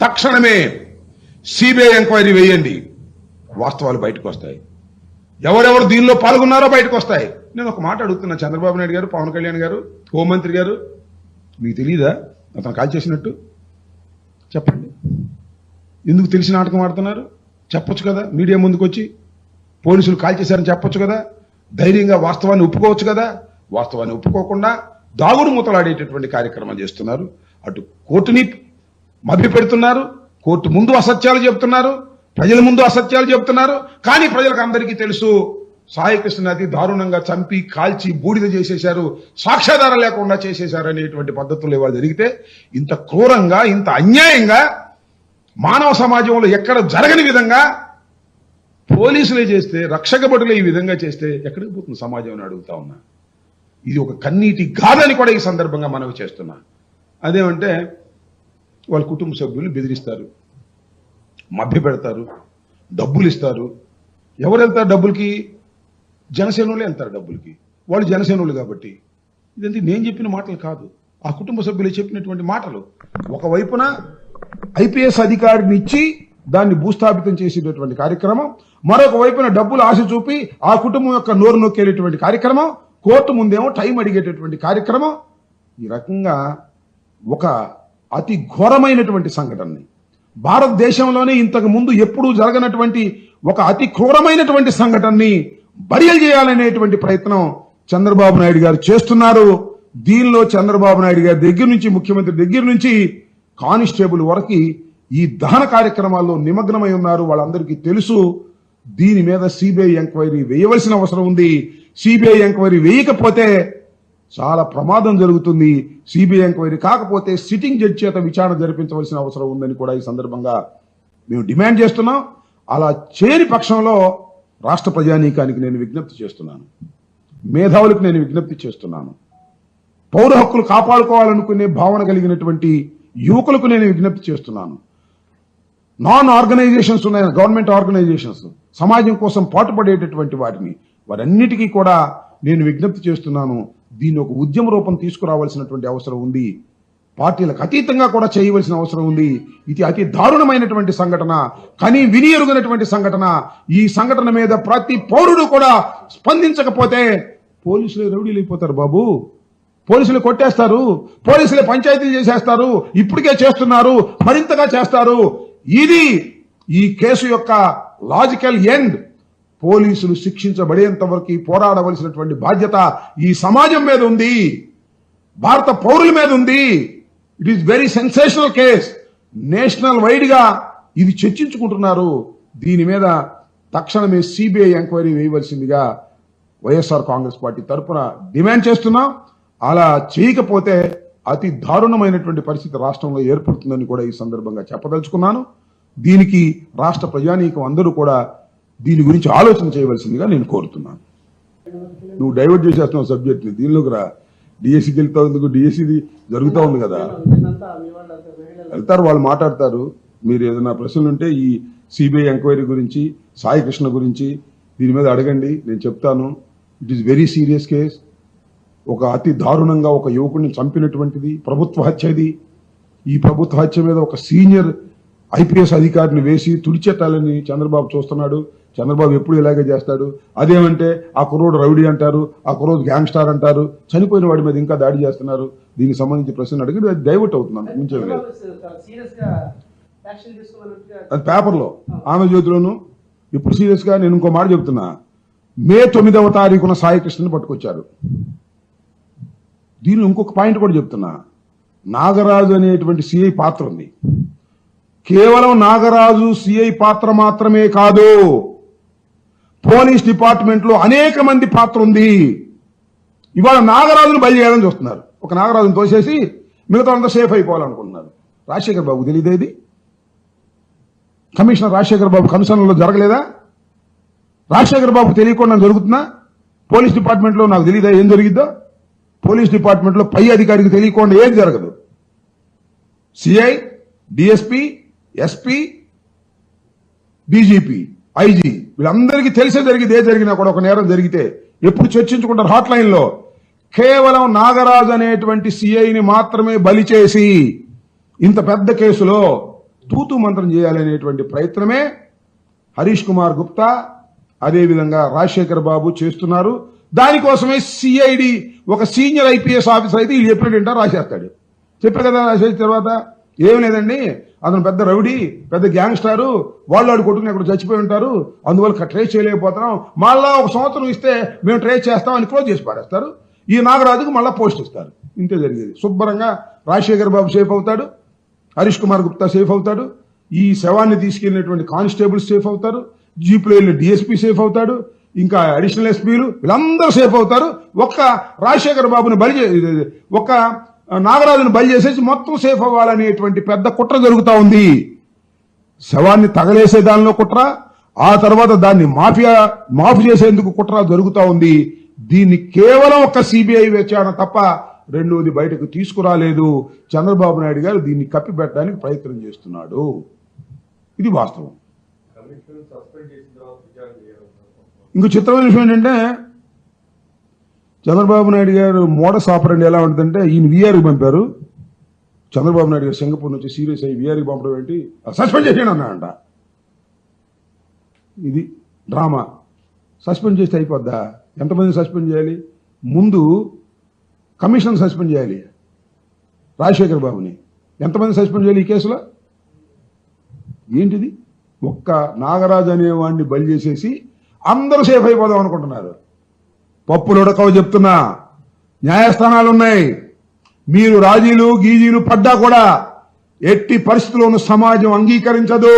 తక్షణమే CBI enquiry వేయండి, వాస్తవాలు బయటకు వస్తాయి. ఎవరెవరు దీనిలో పాల్గొన్నారో బయటకు వస్తాయి. నేను ఒక మాట అడుగుతున్నా, చంద్రబాబు నాయుడు గారు, పవన్ కళ్యాణ్ గారు, హోంమంత్రి గారు, మీకు తెలియదా అతను కాల్ చేసినట్టు? చెప్పండి. ఎందుకు తెలిసి నాటకం ఆడుతున్నారు? చెప్పొచ్చు కదా, మీడియా ముందుకు వచ్చి పోలీసులు కాల్ చేశారని చెప్పొచ్చు కదా, ధైర్యంగా వాస్తవాన్ని ఒప్పుకోవచ్చు కదా. వాస్తవాన్ని ఒప్పుకోకుండా దాగుడు మూతలాడేటటువంటి కార్యక్రమం చేస్తున్నారు. అటు కోర్టుని మభ్యపెడుతున్నారు, కోర్టు ముందు అసత్యాలు చెప్తున్నారు, ప్రజల ముందు అసత్యాలు చెప్తున్నారు. కానీ ప్రజలకు అందరికీ తెలుసు, సాయి కృష్ణ అతి దారుణంగా చంపి కాల్చి బూడిద చేసేశారు, సాక్ష్యాధారం లేకుండా చేసేశారు అనేటువంటి పద్ధతులు ఇవాళ జరిగితే, ఇంత క్రూరంగా, ఇంత అన్యాయంగా మానవ సమాజంలో ఎక్కడ జరగని విధంగా పోలీసులే చేస్తే, రక్షక భటులే ఈ విధంగా చేస్తే ఎక్కడికి పోతుంది సమాజం అని అడుగుతా ఉన్నా. ఇది ఒక కన్నీటి గాథని కూడా ఈ సందర్భంగా మనవి చేస్తున్నా. అదేమంటే వాళ్ళ కుటుంబ సభ్యులు బెదిరిస్తారు, మభ్య పెడతారు, డబ్బులు ఇస్తారు. ఎవరు వెళ్తారు డబ్బులకి? జనసేనోళ్ళే వెళ్తారు డబ్బులకి. వాళ్ళు జనసేనోళ్ళు కాబట్టి. ఇదంతా నేను చెప్పిన మాటలు కాదు, ఆ కుటుంబ సభ్యులు చెప్పినటువంటి మాటలు. ఒకవైపున ఐపీఎస్ అధికారిని ఇచ్చి దాన్ని భూస్థాపితం చేసేటటువంటి కార్యక్రమం, మరొక వైపున డబ్బులు ఆశ చూపి ఆ కుటుంబం యొక్క నోరు నొక్కేటటువంటి కార్యక్రమం, కోర్టు ముందేమో టైం అడిగేటటువంటి కార్యక్రమం. ఈ రకంగా ఒక అతి ఘోరమైనటువంటి సంఘటనని, భారతదేశంలోనే ఇంతకు ముందు ఎప్పుడూ జరగనటువంటి ఒక అతి క్రూరమైనటువంటి సంఘటనని బరియలు చేయాలనేటువంటి ప్రయత్నం చంద్రబాబు నాయుడు గారు చేస్తున్నారు. దీనిలో చంద్రబాబు నాయుడు గారి దగ్గర నుంచి, ముఖ్యమంత్రి దగ్గర నుంచి కానిస్టేబుల్ వరకు ఈ దహన కార్యక్రమాల్లో నిమగ్నమై ఉన్నారు. వాళ్ళందరికీ తెలుసు. దీని మీద సిబిఐ ఎంక్వైరీ వేయవలసిన అవసరం ఉంది. సిబిఐ ఎంక్వైరీ వేయకపోతే చాలా ప్రమాదం జరుగుతుంది. సిబిఐ ఎంక్వైరీ కాకపోతే సిట్టింగ్ జడ్జి చేత విచారణ జరిపించవలసిన అవసరం ఉందని కూడా ఈ సందర్భంగా మేము డిమాండ్ చేస్తున్నాం. అలా చేయని పక్షంలో రాష్ట్ర ప్రజానీకానికి నేను విజ్ఞప్తి చేస్తున్నాను, మేధావులకు నేను విజ్ఞప్తి చేస్తున్నాను, పౌర హక్కులు కాపాడుకోవాలనుకునే భావన కలిగినటువంటి యువకులకు నేను విజ్ఞప్తి చేస్తున్నాను. నాన్ ఆర్గనైజేషన్స్ ఉన్నాయి, గవర్నమెంట్ ఆర్గనైజేషన్స్, సమాజం కోసం పాటుపడేటటువంటి వారన్నిటికీ కూడా నేను విజ్ఞప్తి చేస్తున్నాను. దీన్ని ఒక ఉద్యమ రూపం తీసుకురావాల్సినటువంటి అవసరం ఉంది. పార్టీలకు అతీతంగా కూడా చేయవలసిన అవసరం ఉంది. ఇది అతి దారుణమైనటువంటి సంఘటన, కానీ విని ఎరుగనటువంటి సంఘటన. ఈ సంఘటన మీద ప్రతి పౌరుడు కూడా స్పందించకపోతే పోలీసులే రౌడీలు అయిపోతారు బాబు. పోలీసులు కొట్టేస్తారు, పోలీసులే పంచాయతీలు చేసేస్తారు, ఇప్పటికే చేస్తున్నారు, మరింతగా చేస్తారు. ఇది ఈ కేసు యొక్క లాజికల్ ఎండ్. పోలీసులు శిక్షించబడేంత వరకు పోరాడవలసినటువంటి బాధ్యత ఈ సమాజం మీద ఉంది, భారత పౌరుల మీద ఉంది. It is very sensational case. National wide గా ఇది చర్చించుకుంటున్నారు. దీని మీద తక్షణమే సిబిఐ ఎంక్వైరీ వేయవలసిందిగా వైఎస్ఆర్ కాంగ్రెస్ పార్టీ తరఫున డిమాండ్ చేస్తున్నాం. అలా చేయకపోతే అతి దారుణమైనటువంటి పరిస్థితి రాష్ట్రంలో ఏర్పడుతుందని కూడా ఈ సందర్భంగా చెప్పదలుచుకున్నాను. దీనికి రాష్ట్ర ప్రజానీకం అందరూ కూడా దీని గురించి ఆలోచన చేయవలసిందిగా నేను కోరుతున్నాను. నువ్వు డైవర్ట్ చేసేస్తున్నావు సబ్జెక్ట్ని, దీనిలోకి రా. డిఎస్సికి వెళ్తావు ఎందుకు? డిఎస్సిది జరుగుతూ ఉంది కదా, వెళ్తారు, వాళ్ళు మాట్లాడతారు. మీరు ఏదైనా ప్రశ్నలు ఉంటే ఈ సిబిఐ ఎంక్వైరీ గురించి, సాయి కృష్ణ గురించి దీని మీద అడగండి, నేను చెప్తాను. It is very serious case. ఒక అతి దారుణంగా ఒక యువకుడిని చంపినటువంటిది ప్రభుత్వ హత్యది. ఈ ప్రభుత్వ హత్య మీద ఒక సీనియర్ ఐపీఎస్ అధికారిని వేసి తుడిచెట్టాలని చంద్రబాబు చూస్తున్నాడు. చంద్రబాబు ఎప్పుడు ఇలాగే చేస్తాడు. అదేమంటే ఆ కుర్రోడు రౌడీ అంటారు, ఆ కుర్రోడు గ్యాంగ్స్టార్ అంటారు, చనిపోయిన వాడి మీద ఇంకా దాడి చేస్తున్నారు. దీనికి సంబంధించి ప్రశ్న అడిగి అది డైవర్ట్ అవుతున్నాను, మించే లేదు. అది పేపర్లో, ఆంధ్రజ్యోతిలోను. ఇప్పుడు సీరియస్ గా నేను ఇంకో మాట చెప్తున్నా. మే 9వ తారీఖున సాయి కృష్ణని పట్టుకొచ్చారు. దీనిలో ఇంకొక పాయింట్ కూడా చెప్తున్నా. నాగరాజు అనేటువంటి సిఐ పాత్ర ఉంది. కేవలం నాగరాజు సిఐ పాత్ర మాత్రమే కాదు, పోలీస్ డిపార్ట్మెంట్ లో అనేక మంది పాత్ర ఉంది. ఇవాళ నాగరాజును బయలు చేయాలని చూస్తున్నారు. ఒక నాగరాజును తోసేసి మిగతా అంతా సేఫ్ అయిపోవాలనుకుంటున్నారు. రాజశేఖర్ బాబు తెలియదేది? కమిషనర్ రాజశేఖర్ బాబు కమిషనర్లో జరగలేదా? రాజశేఖర్ బాబు తెలియకుండా జరుగుతున్నా? పోలీస్ డిపార్ట్మెంట్ లో నాకు తెలియదా ఏం జరిగిద్దో? పోలీస్ డిపార్ట్మెంట్ లో పై అధికారికి తెలియకుండా ఏది జరగదు. CI, DSP, SP, DGP, IG వీళ్ళందరికీ తెలిసే జరిగింది. ఏ జరిగినా కూడా ఒక నేరం జరిగితే ఎప్పుడు చర్చించుకుంటారు హాట్ లైన్ లో. కేవలం నాగరాజు అనేటువంటి సిఐని మాత్రమే బలి చేసి ఇంత పెద్ద కేసులో తూతు మంత్రం చేయాలనేటువంటి ప్రయత్నమే హరీష్ కుమార్ గుప్తా అదేవిధంగా రాజశేఖర్ బాబు చేస్తున్నారు. దానికోసమే సిఐడి ఒక సీనియర్ ఐపీఎస్ ఆఫీసర్ అయితే వీళ్ళు చెప్పినట్టు రాసేస్తాడు. చెప్పారు కదా, రాసేసిన తర్వాత ఏం లేదండి, అతను పెద్ద రౌడీ, పెద్ద గ్యాంగ్స్టారు, వాళ్ళు కొట్టుకుని అక్కడ చచ్చిపోయి ఉంటారు, అందువల్ల ట్రేస్ చేయలేకపోతున్నాం, మళ్ళా 1 సంవత్సరం ఇస్తే మేము ట్రేస్ చేస్తాం అని క్లోజ్ చేసి పారేస్తారు. ఈ నాగరాజుకు మళ్ళా పోస్ట్ ఇస్తారు. ఇంతే జరిగేది. శుభ్రంగా రాజశేఖర్ బాబు సేఫ్ అవుతాడు, హరీష్ కుమార్ గుప్తా సేఫ్ అవుతాడు, ఈ శవాన్ని తీసుకెళ్లినటువంటి కానిస్టేబుల్స్ సేఫ్ అవుతారు, జీపులో వెళ్ళిన డిఎస్పీ సేఫ్ అవుతాడు, ఇంకా అడిషనల్ ఎస్పీలు వీళ్ళందరూ సేఫ్ అవుతారు. ఒక్క రాజశేఖర్ బాబుని ఒక్క నాగరాజును బలి చేసేసి మొత్తం సేఫ్ అవ్వాలనేటువంటి పెద్ద కుట్ర జరుగుతా ఉంది. శవాన్ని తగలేసే దానిలో కుట్ర, ఆ తర్వాత దాన్ని మాఫీ చేసేందుకు కుట్ర జరుగుతా ఉంది. దీన్ని కేవలం ఒక సిబిఐ విచారణ తప్ప రెండోది బయటకు తీసుకురాలేదు. చంద్రబాబు నాయుడు గారు దీన్ని కప్పిపెట్టడానికి ప్రయత్నం చేస్తున్నాడు. ఇది వాస్తవం. ఇంకో చిత్రమైన విషయం ఏంటంటే, చంద్రబాబు నాయుడు గారు మోడస్ ఆపరండి ఎలా ఉంటుందంటే, ఈయన వీఆర్కి పంపారు. చంద్రబాబు నాయుడు గారు సింగపూర్ నుంచి సీరియస్ అయ్యి వీఆర్కి పంపడం ఏంటి, సస్పెండ్ చేసేయండి అన్నాడంట. ఇది డ్రామా. సస్పెండ్ చేస్తే అయిపోద్దా? ఎంతమంది సస్పెండ్ చేయాలి? ముందు కమిషన్ సస్పెండ్ చేయాలి. రాజశేఖర్ బాబుని ఎంతమంది సస్పెండ్ చేయాలి ఈ కేసులో? ఏంటిది? ఒక్క నాగరాజు అనేవాడిని బలి చేసేసి అందరూ సేఫ్ అయిపోదాం అనుకుంటున్నారు. పప్పులు ఉడకవు చెప్తున్నా. న్యాయస్థానాలు ఉన్నాయి. మీరు రాజీలు గీజీలు పడ్డా కూడా ఎట్టి పరిస్థితుల్లోనూ సమాజం అంగీకరించదు.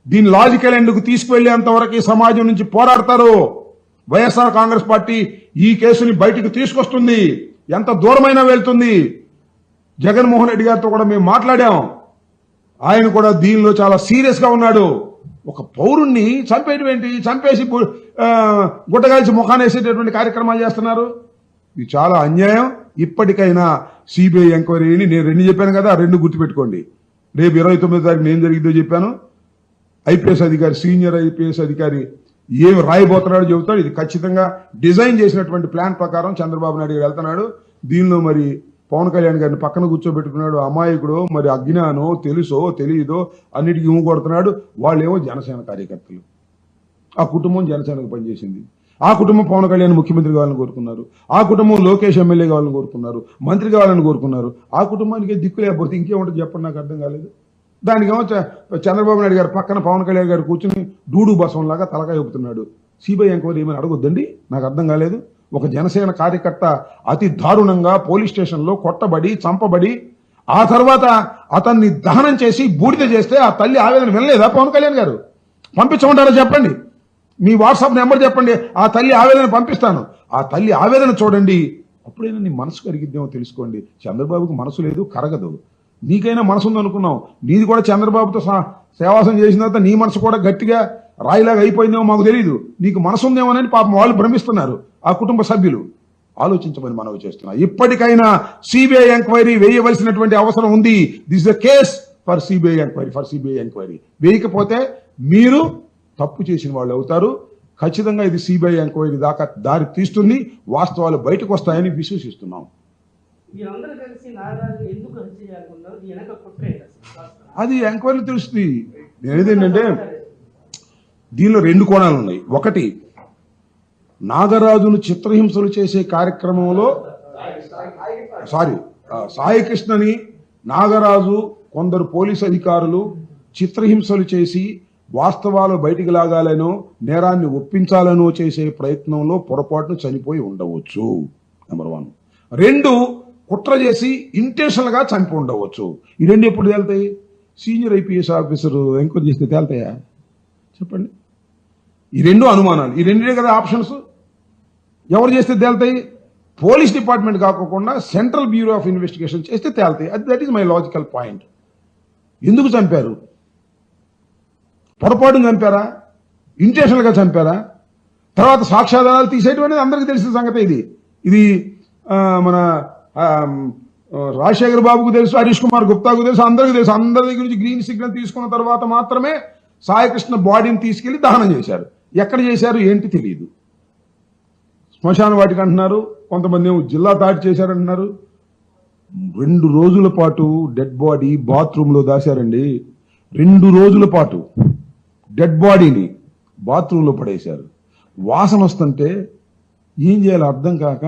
దీని లాజికల్ ఎండ్కు తీసుకువెళ్లేంత వరకు ఈ సమాజం నుంచి పోరాడతారు. వైఎస్ఆర్ కాంగ్రెస్ పార్టీ ఈ కేసుని బయటికి తీసుకొస్తుంది. ఎంత దూరమైనా వెళ్తుంది. జగన్మోహన్ రెడ్డి గారితో కూడా మేము మాట్లాడాం. ఆయన కూడా దీనిలో చాలా సీరియస్ గా ఉన్నాడు. ఒక పౌరుణ్ణి చంపేయడం ఏంటి? చంపేసి గుట్టగాల్చి ముఖాన్ని వేసేటటువంటి కార్యక్రమాలు చేస్తున్నారు. ఇది చాలా అన్యాయం. ఇప్పటికైనా సిబిఐ ఎంక్వైరీని నేను 2 చెప్పాను కదా, 2 గుర్తుపెట్టుకోండి. రేపు 29వ తారీఖున ఏం జరిగిందో చెప్పాను. ఐపీఎస్ అధికారి, సీనియర్ ఐపీఎస్ అధికారి ఏమి రాయబోతున్నాడో చెబుతాడు. ఇది ఖచ్చితంగా డిజైన్ చేసినటువంటి ప్లాన్ ప్రకారం చంద్రబాబు నాయుడు గారు వెళ్తున్నాడు. దీనిలో మరి పవన్ కళ్యాణ్ గారిని పక్కన కూర్చోబెట్టుకున్నాడు. అమాయకుడు, మరి అజ్ఞానో తెలుసో తెలియదో అన్నిటికీ కొడుతున్నాడు. వాళ్ళేమో జనసేన కార్యకర్తలు. ఆ కుటుంబం జనసేనకు పనిచేసింది. ఆ కుటుంబం పవన్ కళ్యాణ్ ముఖ్యమంత్రి కావాలని కోరుకున్నారు. ఆ కుటుంబం లోకేష్ ఎమ్మెల్యే కావాలని కోరుకున్నారు. మంత్రి కావాలని కోరుకున్నారు. ఆ కుటుంబానికి దిక్కు లేకపోతే ఇంకేముంటుంది చెప్పండి? నాకు అర్థం కాలేదు. దానికేమో చంద్రబాబు నాయుడు గారు పక్కన పవన్ కళ్యాణ్ గారు కూర్చుని డూడు బసంలాగా తలకాయ ఊపుతున్నాడు. సిబిఐ ఎంక్వైరీ ఏమైనా అడగొద్దండి? నాకు అర్థం కాలేదు. ఒక జనసేన కార్యకర్త అతి దారుణంగా పోలీస్ స్టేషన్లో కొట్టబడి చంపబడి ఆ తర్వాత అతన్ని దహనం చేసి బూడిద చేస్తే ఆ తల్లి ఆవేదన వినలేదా పవన్ కళ్యాణ్ గారు? పంపించమంటారా చెప్పండి. మీ వాట్సాప్ నెంబర్ చెప్పండి, ఆ తల్లి ఆవేదన పంపిస్తాను. ఆ తల్లి ఆవేదన చూడండి. అప్పుడైనా నీ మనసు కరిగిద్దేమో తెలుసుకోండి. చంద్రబాబుకు మనసు లేదు, కరగదు. నీకైనా మనసు ఉందనుకున్నావు. నీది కూడా చంద్రబాబుతో సేవాసం చేసిన తర్వాత నీ మనసు కూడా గట్టిగా రాయిలాగా అయిపోయిందేమో మాకు తెలియదు. నీకు మనసు ఉందేమోనని పాపం వాళ్ళు భ్రమిస్తున్నారు. ఆ కుటుంబ సభ్యులు ఆలోచించమని మనవి చేస్తున్నా. ఇప్పటికైనా సిబిఐ ఎంక్వైరీ వేయవలసినటువంటి అవసరం ఉంది. This the case for CBI enquiry. వేయకపోతే మీరు తప్పు చేసిన వాళ్ళు అవుతారు. ఖచ్చితంగా ఇది సిబిఐ ఎంక్వైరీ దాకా దారి తీస్తుంది. వాస్తవాలు బయటకు వస్తాయని విశ్వసిస్తున్నాం. అది ఎంక్వైరీ తెలుస్తుంది. నేనేదేంటంటే దీనిలో 2 కోణాలు ఉన్నాయి. ఒకటి, నాగరాజును చిత్రహింసలు చేసే కార్యక్రమంలో సాయికృష్ణని నాగరాజు కొందరు పోలీసు అధికారులు చిత్రహింసలు చేసి వాస్తవాలు బయటికి లాగాలనో నేరాన్ని ఒప్పించాలనో చేసే ప్రయత్నంలో పొరపాటును చనిపోయి ఉండవచ్చు. నెంబర్ 1. 2, కుట్ర చేసి ఇంటెన్షనల్ గా చంపి ఉండవచ్చు. ఈ 2 ఎప్పుడు తేలుతాయి? సీనియర్ ఐపీఎస్ ఆఫీసర్ ఎంక్వైరీ చేస్తే తేలుతాయా చెప్పండి? ఈ 2 అనుమానాలు. ఈ 2 కదా ఆప్షన్స్. ఎవరు చేస్తే తేలుతాయి? పోలీస్ డిపార్ట్మెంట్ కాకుండా సెంట్రల్ బ్యూరో ఆఫ్ ఇన్వెస్టిగేషన్ చేస్తే తేలుతాయి. That is my logical point. ఎందుకు చంపారు? పొరపాటును చంపారా? ఇంటెన్షనల్ గా చంపారా? తర్వాత సాక్ష్యాధారాలు తీసేయడం అనేది అందరికీ తెలిసిన సంగతి. ఇది మన రాజశేఖర్ బాబుకు తెలుసు, హరీష్ కుమార్ గుప్తాకు తెలుసు, అందరికీ తెలుసు. అందరి దగ్గర నుంచి గ్రీన్ సిగ్నల్ తీసుకున్న తర్వాత మాత్రమే సాయికృష్ణ బాడీని తీసుకెళ్లి దహనం చేశారు. ఎక్కడ చేశారు ఏంటి తెలియదు. శ్మశాన వాటికి అంటున్నారు, కొంతమంది ఏమో జిల్లా దాటి చేశారంటున్నారు. 2 రోజుల పాటు డెడ్ బాడీ బాత్రూమ్ లో దాశారండి. 2 రోజుల పాటు డెడ్ బాడీని బాత్రూమ్ లో పడేశారు. వాసన వస్తుంటే ఏం చేయాలో అర్థం కాక